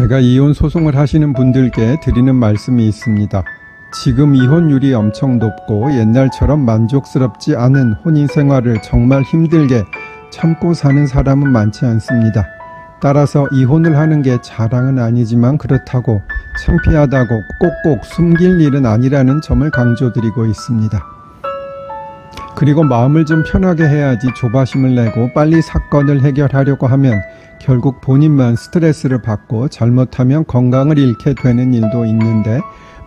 제가 이혼 소송을 하시는 분들께 드리는 말씀이 있습니다. 지금 이혼율이 엄청 높고 옛날처럼 만족스럽지 않은 혼인 생활을 정말 힘들게 참고 사는 사람은 많지 않습니다. 따라서 이혼을 하는 게 자랑은 아니지만 그렇다고 창피하다고 꼭꼭 숨길 일은 아니라는 점을 강조드리고 있습니다. 그리고 마음을 좀 편하게 해야지 조바심을 내고 빨리 사건을 해결하려고 하면 결국 본인만 스트레스를 받고 잘못하면 건강을 잃게 되는 일도 있는데,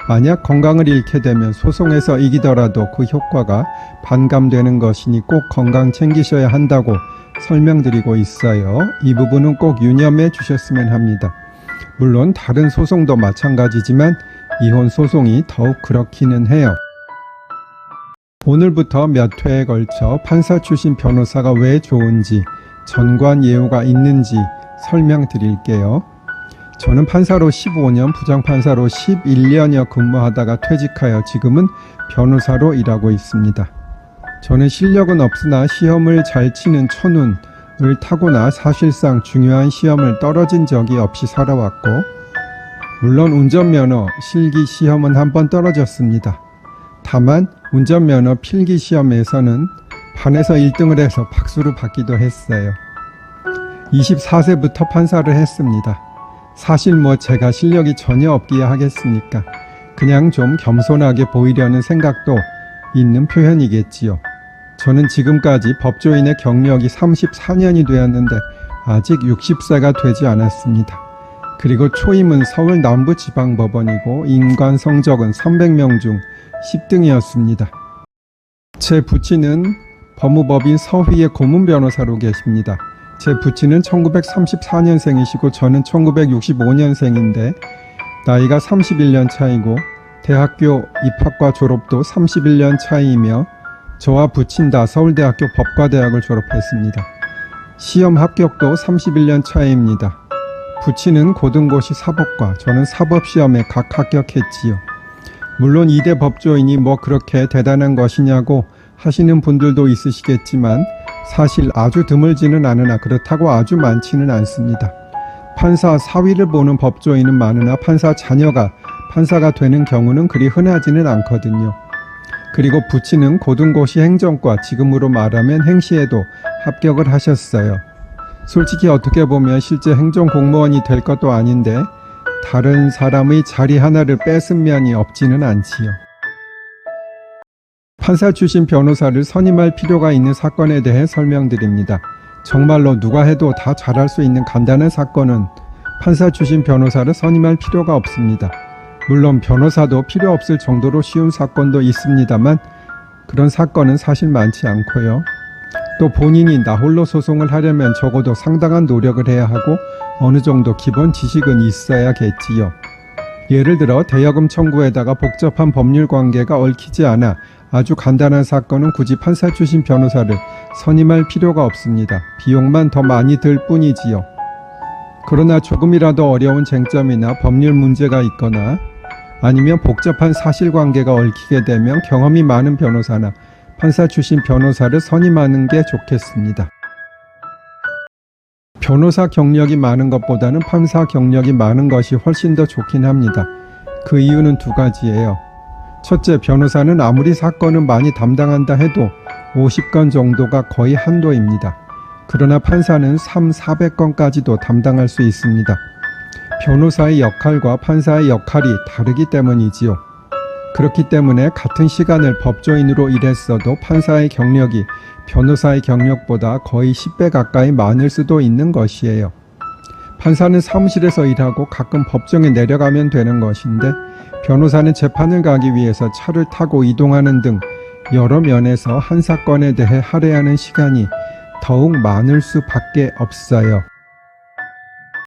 만약 건강을 잃게 되면 소송에서 이기더라도 그 효과가 반감되는 것이니 꼭 건강 챙기셔야 한다고 설명드리고 있어요. 이 부분은 꼭 유념해 주셨으면 합니다. 물론 다른 소송도 마찬가지지만 이혼 소송이 더욱 그렇기는 해요. 오늘부터 몇 회에 걸쳐 판사 출신 변호사가 왜 좋은지, 전관 예우가 있는지 설명드릴게요. 저는 판사로 15년, 부장판사로 11년여 근무하다가 퇴직하여 지금은 변호사로 일하고 있습니다. 저는 실력은 없으나 시험을 잘 치는 천운을 타고나 사실상 중요한 시험을 떨어진 적이 없이 살아왔고, 물론 운전면허 실기 시험은 한 번 떨어졌습니다. 다만 운전면허 필기 시험에서는 반에서 1등을 해서 박수를 받기도 했어요. 24세부터 판사를 했습니다. 사실 제가 실력이 전혀 없기에 하겠습니까? 그냥 좀 겸손하게 보이려는 생각도 있는 표현이겠지요. 저는 지금까지 법조인의 경력이 34년이 되었는데 아직 60세가 되지 않았습니다. 그리고 초임은 서울 남부지방법원이고 인관 성적은 300명 중 10등이었습니다. 제 부친은 법무법인 서휘의 고문 변호사로 계십니다. 제 부친은 1934년생이시고 저는 1965년생인데 나이가 31년 차이고 대학교 입학과 졸업도 31년 차이이며 저와 부친 다 서울대학교 법과대학을 졸업했습니다. 시험 합격도 31년 차이입니다. 부친은 고등고시 사법과, 저는 사법시험에 각 합격했지요. 물론 2대 법조인이 그렇게 대단한 것이냐고 하시는 분들도 있으시겠지만 사실 아주 드물지는 않으나 그렇다고 아주 많지는 않습니다. 판사 사위를 보는 법조인은 많으나 판사 자녀가 판사가 되는 경우는 그리 흔하지는 않거든요. 그리고 부친은 고등고시 행정과, 지금으로 말하면 행시에도 합격을 하셨어요. 솔직히 어떻게 보면 실제 행정공무원이 될 것도 아닌데 다른 사람의 자리 하나를 뺏은 면이 없지는 않지요. 판사 출신 변호사를 선임할 필요가 있는 사건에 대해 설명드립니다. 정말로 누가 해도 다 잘할 수 있는 간단한 사건은 판사 출신 변호사를 선임할 필요가 없습니다. 물론 변호사도 필요 없을 정도로 쉬운 사건도 있습니다만 그런 사건은 사실 많지 않고요. 또 본인이 나홀로 소송을 하려면 적어도 상당한 노력을 해야 하고 어느 정도 기본 지식은 있어야겠지요. 예를 들어 대여금 청구에다가 복잡한 법률 관계가 얽히지 않아 아주 간단한 사건은 굳이 판사 출신 변호사를 선임할 필요가 없습니다. 비용만 더 많이 들 뿐이지요. 그러나 조금이라도 어려운 쟁점이나 법률 문제가 있거나 아니면 복잡한 사실관계가 얽히게 되면 경험이 많은 변호사나 판사 출신 변호사를 선임하는 게 좋겠습니다. 변호사 경력이 많은 것보다는 판사 경력이 많은 것이 훨씬 더 좋긴 합니다. 그 이유는 두 가지예요. 첫째, 변호사는 아무리 사건을 많이 담당한다 해도 50건 정도가 거의 한도입니다. 그러나 판사는 400건까지도 담당할 수 있습니다. 변호사의 역할과 판사의 역할이 다르기 때문이지요. 그렇기 때문에 같은 시간을 법조인으로 일했어도 판사의 경력이 변호사의 경력보다 거의 10배 가까이 많을 수도 있는 것이에요. 판사는 사무실에서 일하고 가끔 법정에 내려가면 되는 것인데 변호사는 재판을 가기 위해서 차를 타고 이동하는 등 여러 면에서 한 사건에 대해 할애하는 시간이 더욱 많을 수밖에 없어요.